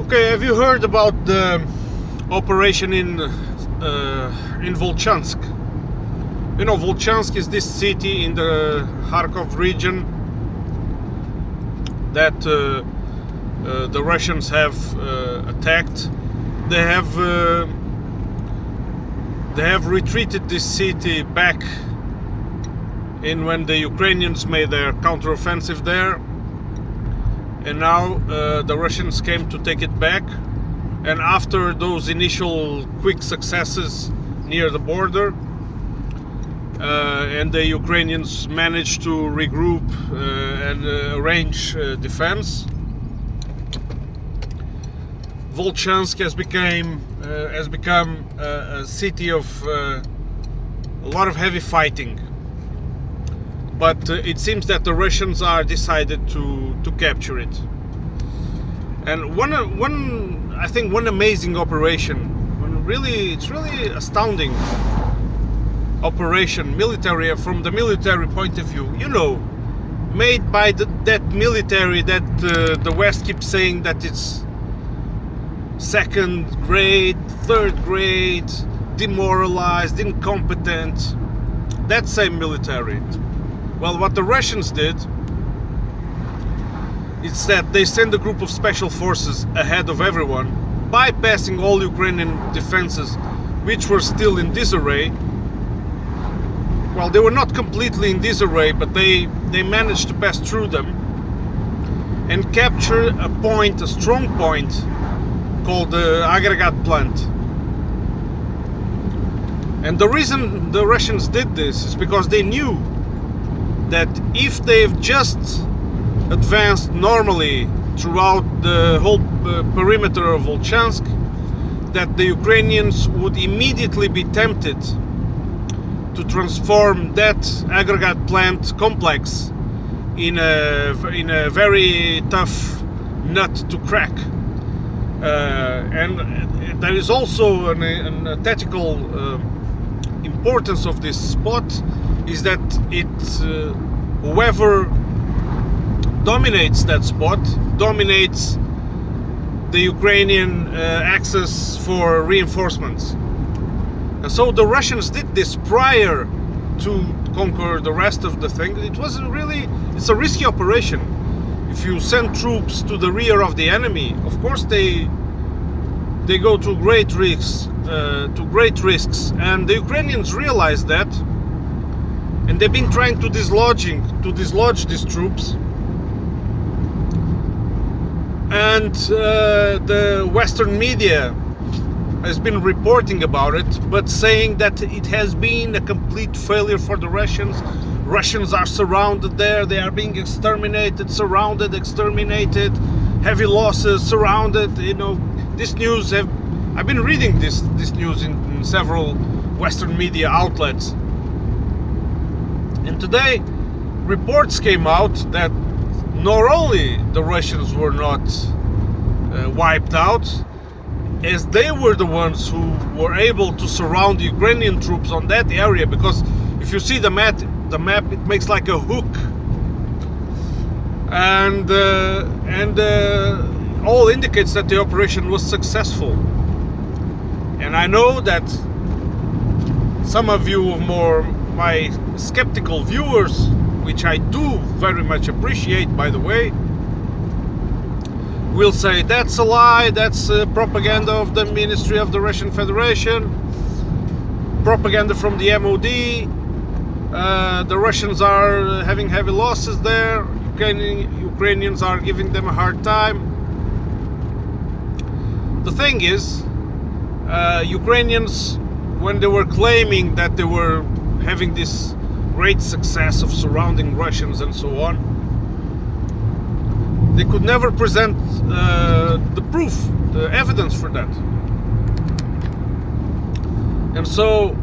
Okay, have you heard about the operation in Vovchansk? You know, Vovchansk is this city in the Kharkov region that the Russians have attacked. They have retreated this city back in when the Ukrainians made their counteroffensive there, and now the Russians came to take it back. And after those initial quick successes near the border, and the Ukrainians managed to regroup and arrange defense, Vovchansk has become a city of a lot of heavy fighting. But it seems that the Russians are decided to capture it. And I think one amazing operation, it's really astounding operation, from the military point of view, you know, made by that military that the West keeps saying that it's second grade, third grade, demoralized, incompetent. That same military. Well, what the Russians did is that they sent a group of special forces ahead of everyone, bypassing all Ukrainian defenses, which were still in disarray. Well, they were not completely in disarray, but they managed to pass through them and capture a strong point called the aggregate plant. And the reason the Russians did this is because they knew that if they've just advanced normally throughout the whole perimeter of Vovchansk, that the Ukrainians would immediately be tempted to transform that aggregate plant complex in a very tough nut to crack. And there is also a tactical importance of this spot, is that whoever dominates that spot dominates the Ukrainian access for reinforcements. And so the Russians did this prior to conquer the rest of the thing. It's a risky operation. If you send troops to the rear of the enemy, of course they go to great risks, and the Ukrainians realize that, and they've been trying to dislodge these troops. And the Western media has been reporting about it, but saying that it has been a complete failure for the Russians. Russians are surrounded there, they are being exterminated, heavy losses, surrounded. You know, this news I've been reading this news in several Western media outlets. And today reports came out that not only the Russians were not wiped out, as they were the ones who were able to surround the Ukrainian troops on that area, because if you see the map it makes like a hook, and all indicates that the operation was successful. And I know that some of you my skeptical viewers, which I do very much appreciate, by the way, will say that's a lie, that's propaganda of the Ministry of the Russian Federation, propaganda from the MOD, the Russians are having heavy losses there, Ukrainians are giving them a hard time. The thing is, Ukrainians, when they were claiming that they were having this great success of surrounding Russians and so on, they could never present the proof, the evidence for that. And so,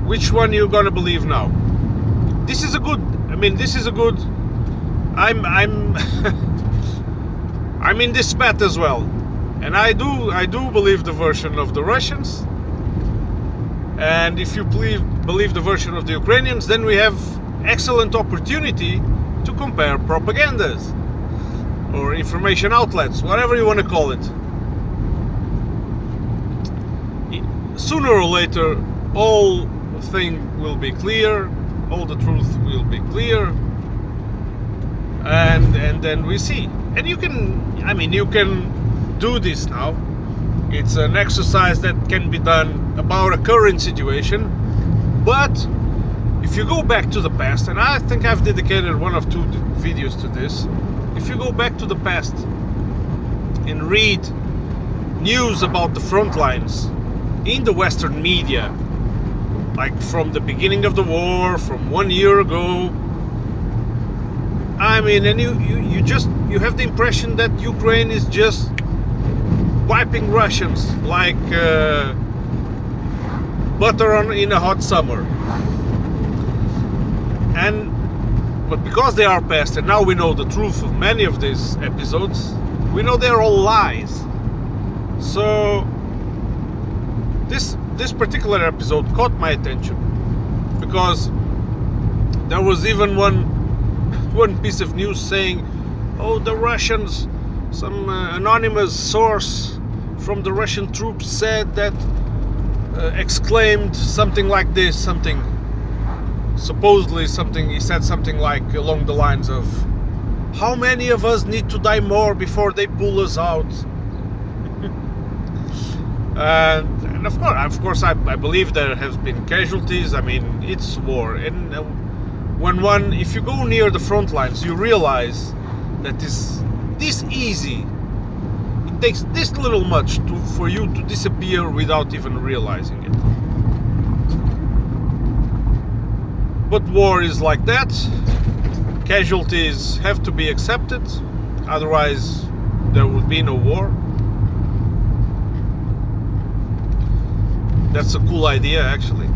which one you gonna believe now? This is a good. I'm I'm in this bet as well, and I do believe the version of the Russians. And if you believe the version of the Ukrainians, then we have excellent opportunity to compare propagandas or information outlets, whatever you want to call it. sooner or later, all thing will be clear, all the truth will be clear, and then we see. And you can do this now. It's an exercise that can be done about a current situation, but if you go back to the past, and I think I've dedicated 1 or 2 videos to this, if you go back to the past and read news about the front lines in the Western media, like from the beginning of the war, from 1 year ago, and you have the impression that Ukraine is just wiping Russians like butter in a hot summer. But because they are past, and now we know the truth of many of these episodes, we know they're all lies. So this particular episode caught my attention because there was even one piece of news saying, oh, the Russians, some anonymous source from the Russian troops said that, exclaimed something like this, he said something like along the lines of, how many of us need to die more before they pull us out? And of course I believe there have been casualties. It's war, and if you go near the front lines, you realize that this easy. It takes this little much for you to disappear without even realizing it. But war is like that. Casualties have to be accepted, otherwise there would be no war. That's a cool idea, actually.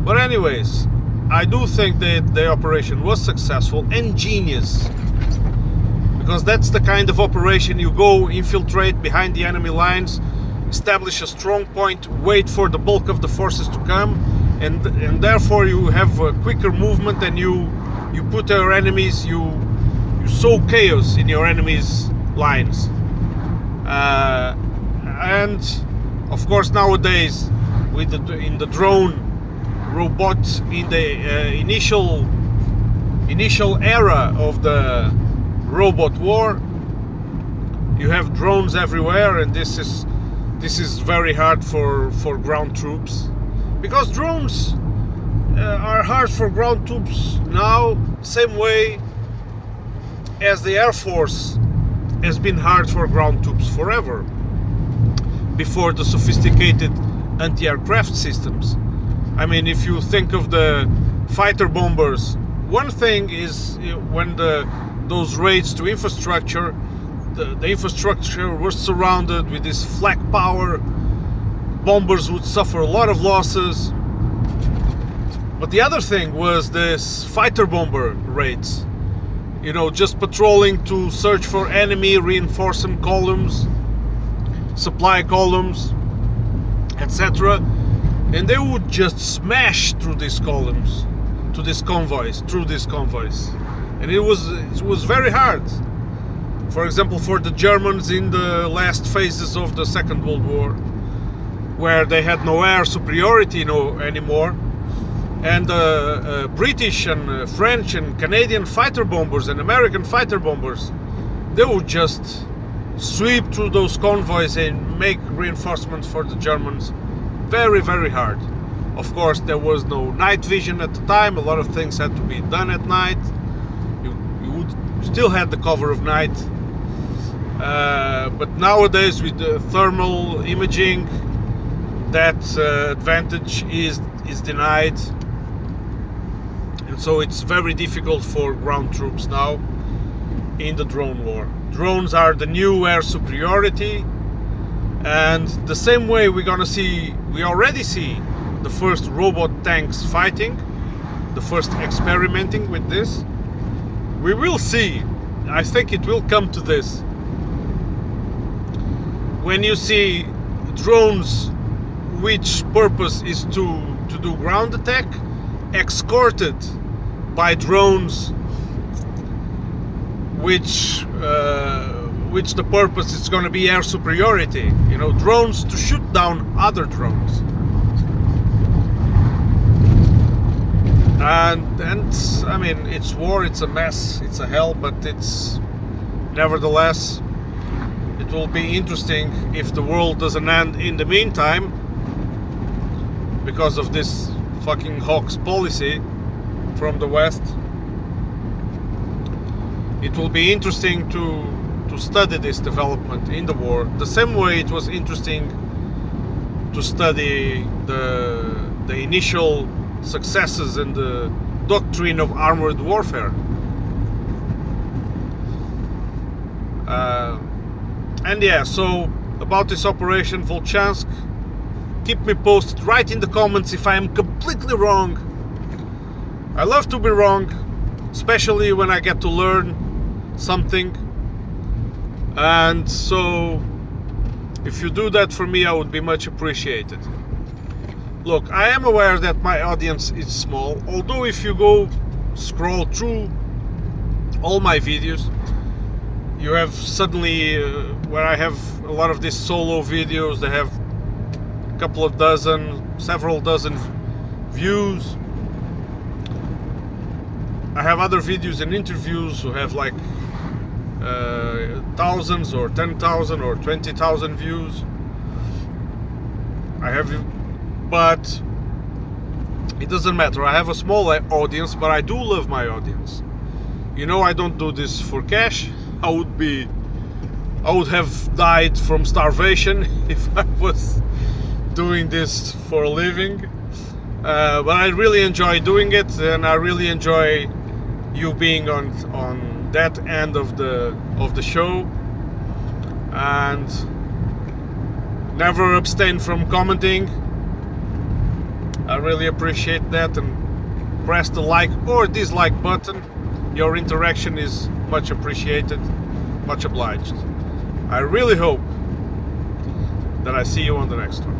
But anyways, I do think that the operation was successful and genius, because that's the kind of operation you go infiltrate behind the enemy lines, establish a strong point, wait for the bulk of the forces to come, and therefore you have a quicker movement, and you put your enemies, you sow chaos in your enemies' lines. And of course nowadays, in the drone robot, in the initial era of the robot war, you have drones everywhere, and this is very hard for ground troops, because drones are hard for ground troops now, same way as the Air Force has been hard for ground troops forever, before the sophisticated anti-aircraft systems. If you think of the fighter bombers, one thing is when those raids to infrastructure, the infrastructure was surrounded with this flak power, bombers would suffer a lot of losses. But the other thing was this fighter bomber raids, just patrolling to search for enemy reinforcement columns, supply columns, etc. And they would just smash through these columns, through these convoys, and it was very hard. For example, for the Germans in the last phases of the Second World War, where they had no air superiority anymore, and British and French and Canadian fighter bombers and American fighter bombers, they would just sweep through those convoys and make reinforcements for the Germans very, very hard. Of course, there was no night vision at the time. A lot of things had to be done at night. You still had the cover of night, but nowadays with the thermal imaging, that advantage is denied, and so it's very difficult for ground troops now in the drone war. Drones are the new air superiority, and the same way we already see the first robot tanks fighting, the first experimenting with this. We will see, I think it will come to this, when you see drones which purpose is to do ground attack, escorted by drones which which the purpose is going to be air superiority, you know, drones to shoot down other drones. And I mean, it's war, it's a mess, it's a hell, but it's nevertheless, it will be interesting if the world doesn't end in the meantime because of this fucking hawks policy from the West. It will be interesting to study this development in the war, the same way it was interesting to study the initial successes in the doctrine of armored warfare. And yeah, so about this operation Vovchansk, keep me posted, write in the comments if I am completely wrong. I love to be wrong, especially when I get to learn something. And so if you do that for me, I would be much appreciated. Look, I am aware that my audience is small, although if you go scroll through all my videos, you have suddenly, where I have a lot of these solo videos, they have a couple of dozen, several dozen views. I have other videos and interviews who have like thousands or 10,000 or 20,000 views. I have, but it doesn't matter. I have a small audience, but I do love my audience. You know, I don't do this for cash. I would have died from starvation if I was doing this for a living. But I really enjoy doing it, and I really enjoy you being on that end of the show, and never abstain from commenting. I really appreciate that, and press the like or dislike button. Your interaction is much appreciated, much obliged. I really hope that I see you on the next one.